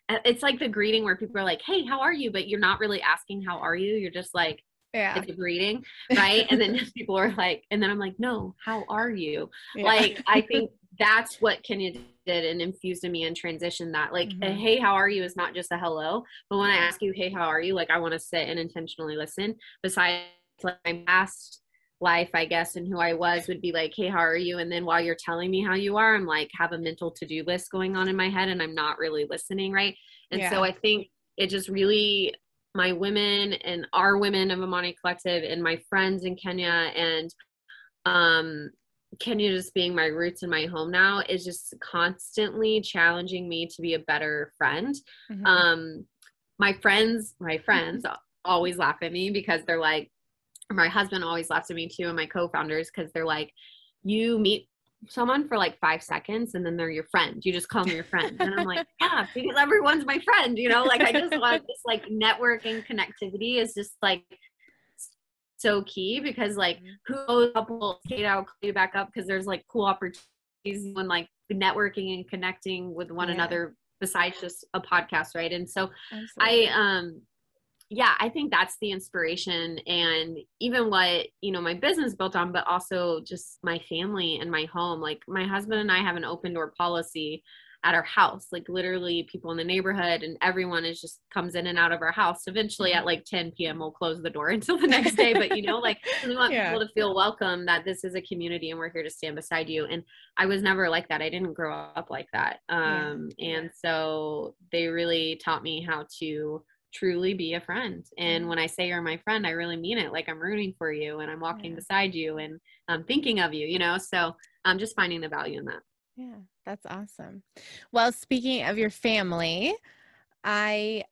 it's like the greeting where people are like, hey, how are you? But you're not really asking, how are you? You're just like, it's a greeting. Right. And then people are like, and then I'm like, no, how are you? Like, I think that's what Kenya did and infused in me and transitioned that, like, a hey, how are you is not just a hello, but when I ask you, hey, how are you? Like, I want to sit and intentionally listen. Besides, like, my past life, I guess, and who I was would be like, hey, how are you? And then while you're telling me how you are, I'm like, have a mental to-do list going on in my head and I'm not really listening. Right. And so I think it just really, my women and our women of Imani Collective and my friends in Kenya and Kenya just being my roots and my home now is just constantly challenging me to be a better friend. My friends always laugh at me because they're like, my husband always laughs at me too, and my co-founders, because they're like, you meet someone for like 5 seconds and then they're your friend. You just call them your friend. And I'm like, yeah, because everyone's my friend, you know, like I just want this like networking connectivity is just like so key, because like who knows, I'll call you back up because there's like cool opportunities when like networking and connecting with one another besides just a podcast, right? And so I think that's the inspiration, and even what, you know, my business built on, but also just my family and my home. Like my husband and I have an open door policy at our house. Like literally people in the neighborhood and everyone is just comes in and out of our house. Eventually at like 10 p.m. we'll close the door until the next day. But you know, like we want people to feel welcome, that this is a community and we're here to stand beside you. And I was never like that. I didn't grow up like that. And so they really taught me how to truly be a friend. And when I say you're my friend, I really mean it. Like I'm rooting for you and I'm walking beside you and I'm thinking of you, you know? So I'm just finding the value in that. Yeah, that's awesome. Well, speaking of your family, I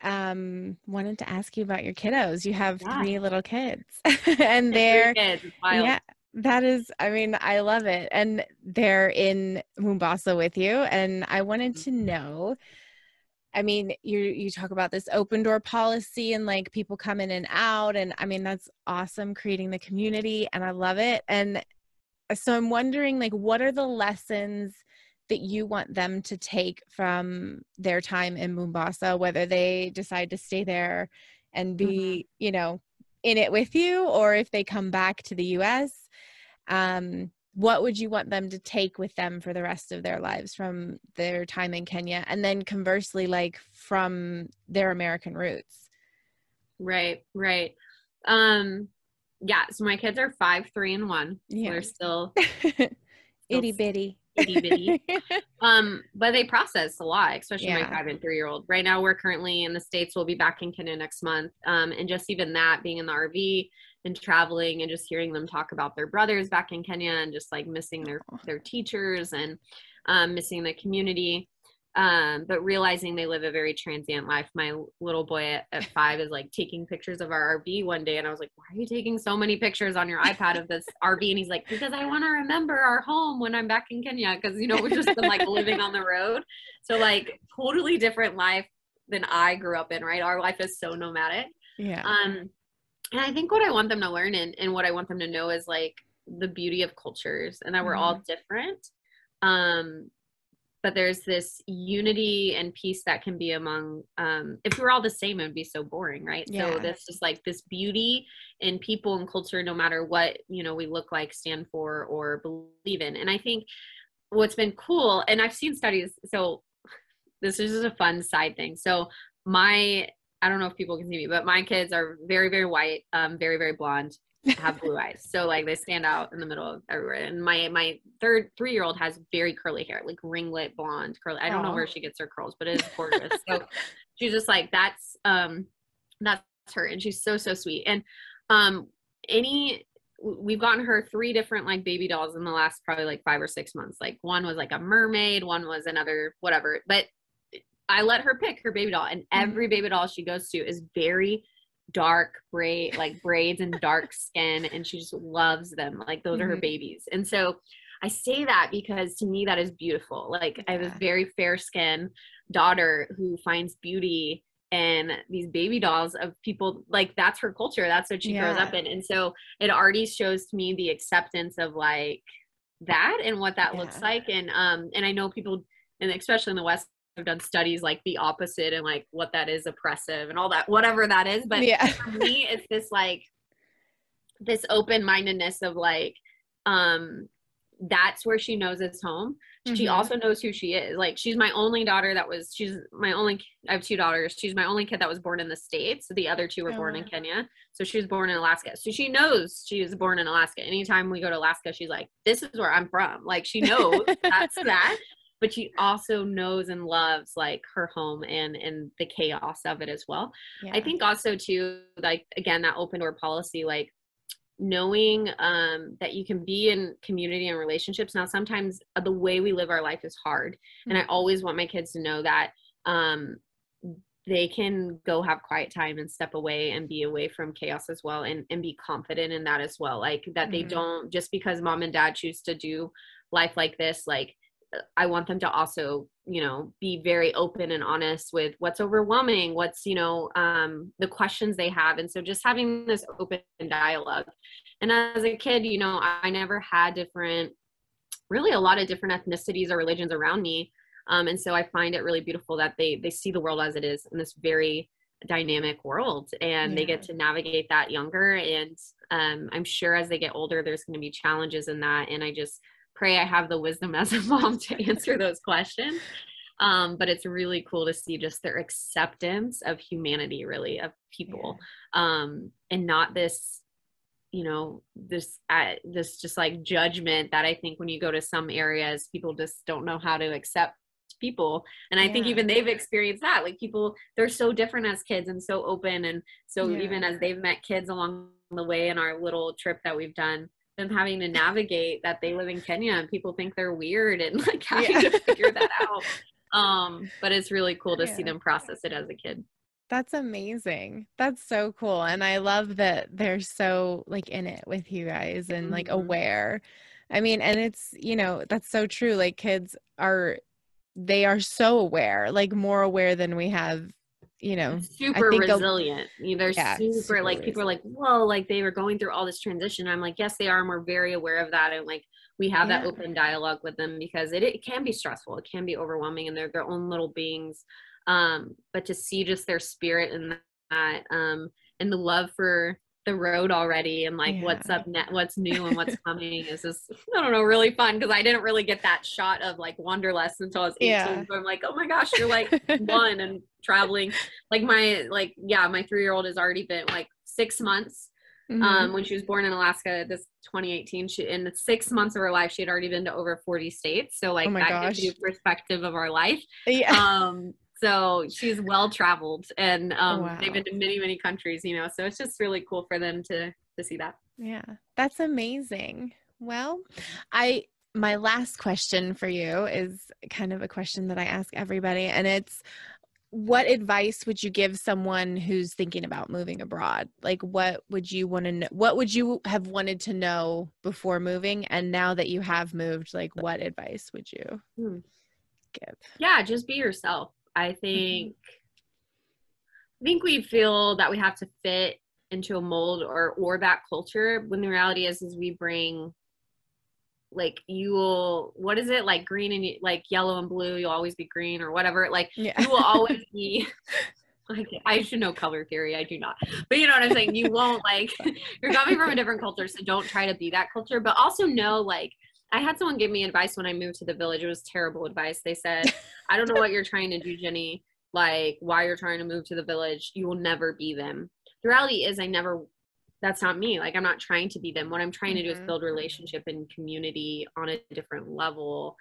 wanted to ask you about your kiddos. You have 3 little kids and they're, 3 kids. It's wild. that is, I mean, I love it. And they're in Mombasa with you. And I wanted to know, I mean, you talk about this open door policy and like people come in and out. And I mean, that's awesome, creating the community, and I love it. And so I'm wondering, like, what are the lessons that you want them to take from their time in Mombasa, whether they decide to stay there and be, you know, in it with you, or if they come back to the US? What would you want them to take with them for the rest of their lives from their time in Kenya? And then conversely, like from their American roots? Right. Yeah. So my kids are 5, 3, and 1. So they're still itty bitty. But they process a lot, especially my 5 and 3-year-old. Right now we're currently in the States. We'll be back in Kenya next month. And just even that, being in the RV and traveling and just hearing them talk about their brothers back in Kenya and just like missing their teachers and missing the community. But realizing they live a very transient life. My little boy at 5 is like taking pictures of our RV one day. And I was like, why are you taking so many pictures on your iPad of this RV? And he's like, because I want to remember our home when I'm back in Kenya. Cause you know, we've just been like living on the road. So like totally different life than I grew up in, right? Our life is so nomadic. And I think what I want them to learn and what I want them to know is like the beauty of cultures and that we're all different. But there's this unity and peace that can be among, if we were all the same, it would be so boring, right? So that's just like this beauty in people and culture, no matter what, you know, we look like, stand for, or believe in. And I think what's been cool, and I've seen studies, so this is just a fun side thing. So I don't know if people can see me, but my kids are very, very white, very, very blonde, have blue eyes. So like they stand out in the middle of everywhere. And my 3-year-old has very curly hair, like ringlet blonde curly. I don't know where she gets her curls, but it is gorgeous. So she's just like, that's her. And she's so, so sweet. And we've gotten her 3 different like baby dolls in the last probably like 5 or 6 months. Like one was like a mermaid, one was another, whatever. But I let her pick her baby doll, and every baby doll she goes to is very dark braids and dark skin, and she just loves them. Like those are her babies. And so I say that because to me that is beautiful. Like I have a very fair skin daughter who finds beauty in these baby dolls of people. Like that's her culture. That's what she grows up in. And so it already shows to me the acceptance of like that and what that looks like. And I know people, and especially in the West, have done studies like the opposite and like what that is, oppressive and all that, whatever that is. But for me, it's this like this open-mindedness of like that's where she knows it's home. She Mm-hmm. also knows who she is. Like, she's my only daughter I have two daughters. She's my only kid that was born in the States. The other two were born in Kenya. So she was born in Alaska. So she knows she was born in Alaska. Anytime we go to Alaska, she's like, this is where I'm from. Like, she knows that's that. But she also knows and loves like her home and the chaos of it as well. Yeah. I think also too, like, again, that open door policy, like, knowing that you can be in community and relationships. Now, sometimes the way we live our life is hard. And I always want my kids to know that they can go have quiet time and step away and be away from chaos as well, and be confident in that as well. Like, that they don't, just because mom and dad choose to do life like this, like, I want them to also, you know, be very open and honest with what's overwhelming, what's, you know, the questions they have. And so just having this open dialogue. And as a kid, you know, I never had really a lot of different ethnicities or religions around me. And so I find it really beautiful that they see the world as it is in this very dynamic world, and they get to navigate that younger. And I'm sure as they get older, there's going to be challenges in that. And I just pray I have the wisdom as a mom to answer those questions. But it's really cool to see just their acceptance of humanity, really, of people, and not this, you know, this just like judgment that I think when you go to some areas, people just don't know how to accept people. And I think even they've experienced that, like, people, they're so different as kids and so open. And so even as they've met kids along the way in our little trip that we've done, them having to navigate that they live in Kenya and people think they're weird, and like having to figure that out. But it's really cool to see them process it as a kid. That's amazing. That's so cool. And I love that they're so like in it with you guys and like aware. I mean, and it's, you know, that's so true. Like, kids they are so aware, like more aware than we have, you know, super resilient. They're super like, resilient. people are like, whoa, like they were going through all this transition. I'm like, yes, they are. And we're very aware of that. And like, we have that open dialogue with them, because it can be stressful. It can be overwhelming, and they're their own little beings. But to see just their spirit in that, and the love for the road already, and like what's up what's new and what's coming is just, I don't know, really fun, because I didn't really get that shot of like Wanderlust until I was 18. So I'm like, oh my gosh, you're like one and traveling. Like my 3-year-old has already been like 6 months. When she was born in Alaska, this 2018, in the 6 months of her life, she had already been to over 40 states. So like gives you perspective of our life. So she's well traveled, and they've been to many, many countries, you know, so it's just really cool for them to see that. Yeah, that's amazing. Well, my last question for you is kind of a question that I ask everybody, and it's, what advice would you give someone who's thinking about moving abroad? Like, what would you want to know? What would you have wanted to know before moving? And now that you have moved, like, what advice would you give? Yeah, just be yourself. I think we feel that we have to fit into a mold or that culture, when the reality is we bring, like, what is it, like green and like yellow and blue, you'll always be green, or whatever. Like, you will always be I should know color theory. I do not. But you know what I'm saying? You won't, like, you're coming from a different culture, so don't try to be that culture. But also know, like, I had someone give me advice when I moved to the village. It was terrible advice. They said, I don't know what you're trying to do, Jenny, like, why you're trying to move to the village. You will never be them. The reality is that's not me. Like, I'm not trying to be them. What I'm trying to do is build relationship and community on a different level.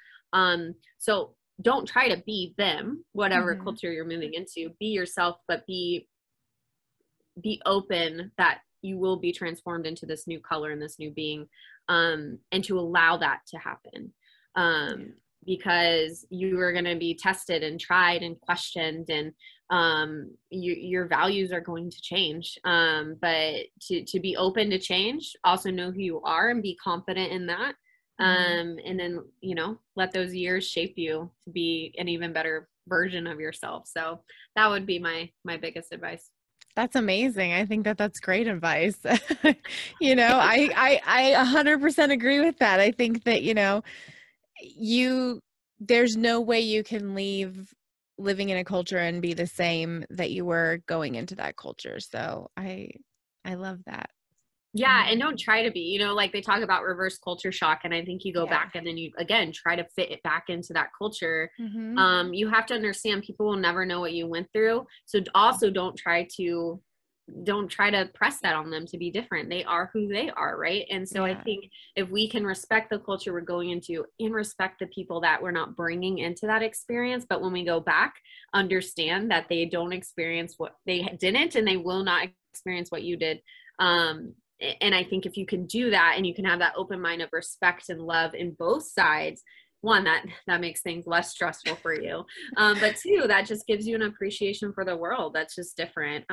So don't try to be them, whatever culture you're moving into. Be yourself, but be open that you will be transformed into this new color and this new being, and to allow that to happen, because you are going to be tested and tried and questioned, and your values are going to change, but to be open to change, also know who you are and be confident in that, and then, you know, let those years shape you to be an even better version of yourself. So that would be my biggest advice. That's amazing. I think that's great advice. You know, I 100% agree with that. I think that, you know, there's no way you can leave living in a culture and be the same that you were going into that culture. So I love that. Yeah, and don't try to be, like they talk about reverse culture shock, and I think you go back and then you again try to fit it back into that culture. You have to understand people will never know what you went through. So also don't try to press that on them to be different. They are who they are, right? And so I think if we can respect the culture we're going into and respect the people that we're not bringing into that experience, but when we go back, understand that they don't experience what they didn't, and they will not experience what you did. And I think if you can do that and you can have that open mind of respect and love in both sides, one, that makes things less stressful for you. But two, that just gives you an appreciation for the world that's just different.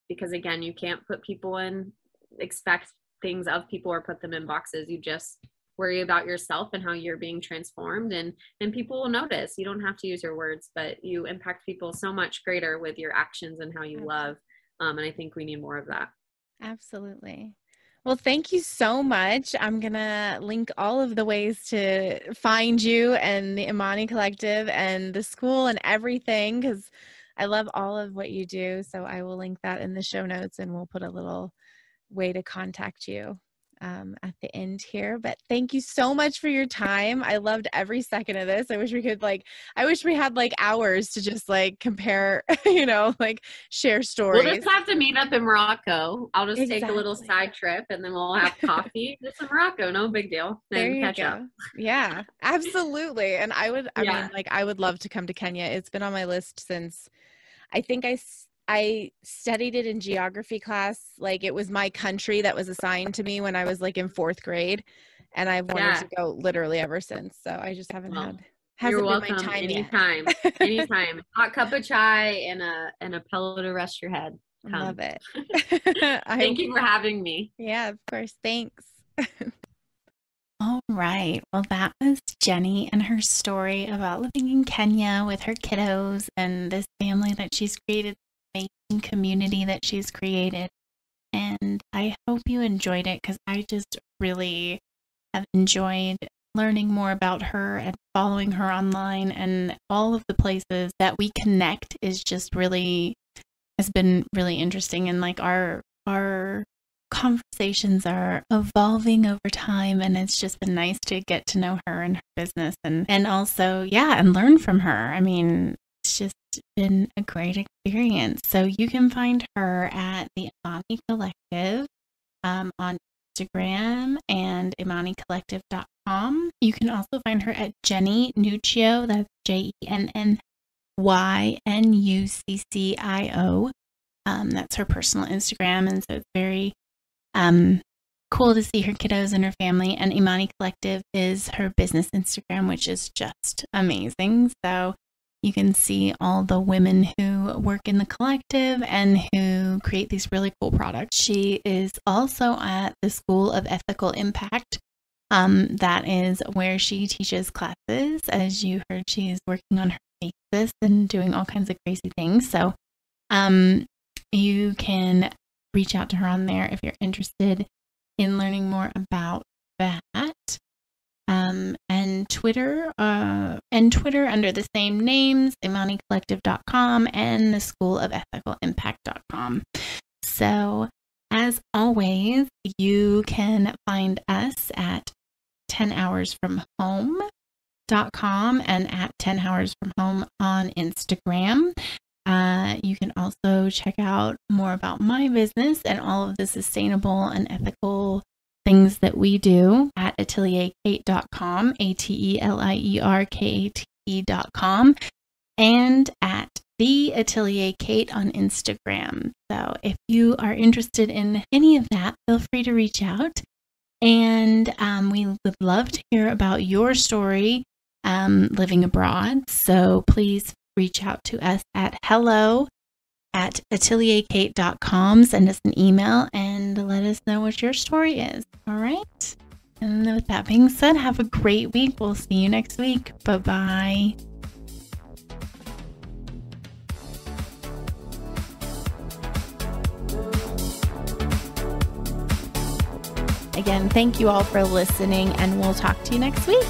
Because again, you can't put people in, expect things of people or put them in boxes. You just worry about yourself and how you're being transformed, and people will notice. You don't have to use your words, but you impact people so much greater with your actions and how you love. And I think we need more of that. Absolutely. Well, thank you so much. I'm going to link all of the ways to find you and the Imani Collective and the school and everything, because I love all of what you do. So I will link that in the show notes, and we'll put a little way to contact you at the end here. But thank you so much for your time. I loved every second of this. I wish we had hours to just compare, share stories. We'll just have to meet up in Morocco. I'll just take a little side trip, and then we'll have coffee just in Morocco. No big deal. Then catch up. Yeah, absolutely. And I would love to come to Kenya. It's been on my list since I think I studied it in geography class. It was my country that was assigned to me when I was in 4th grade, and I've wanted to go literally ever since. So I just haven't You're welcome. Anytime. Anytime. Hot cup of chai and a pillow to rest your head. Come. Love it. Thank you for having me. Yeah, of course. Thanks. All right. Well, that was Jenny and her story about living in Kenya with her kiddos and this family that she's created, amazing community that she's created. And I hope you enjoyed it, because I just really have enjoyed learning more about her and following her online, and all of the places that we connect has been really interesting. And our conversations are evolving over time, and it's just been nice to get to know her and her business and also and learn from her. I mean, it's just been a great experience. So you can find her at the Imani Collective on Instagram and imanicollective.com. You can also find her at Jenny Nunccio. That's JennyNuccio. That's her personal Instagram, and so it's very cool to see her kiddos and her family. And Imani Collective is her business Instagram, which is just amazing. So you can see all the women who work in the collective and who create these really cool products. She is also at the School of Ethical Impact. That is where she teaches classes. As you heard, she is working on her thesis and doing all kinds of crazy things. So you can reach out to her on there if you're interested in learning more about that. And Twitter under the same names, imanicollective.com and the School of Ethical Impact.com. So as always, you can find us at 10hoursfromhome.com and at 10hoursfromhome on Instagram. You can also check out more about my business and all of the sustainable and ethical things that we do at atelierkate.com, ATELIERKATE.com, and at the Atelier Kate on Instagram. So if you are interested in any of that, feel free to reach out. And we would love to hear about your story living abroad. So please reach out to us at hello@atelierkate.com. Send us an email and let us know what your story is. All right. And with that being said, have a great week. We'll see you next week. Bye-bye. Again, thank you all for listening, and we'll talk to you next week.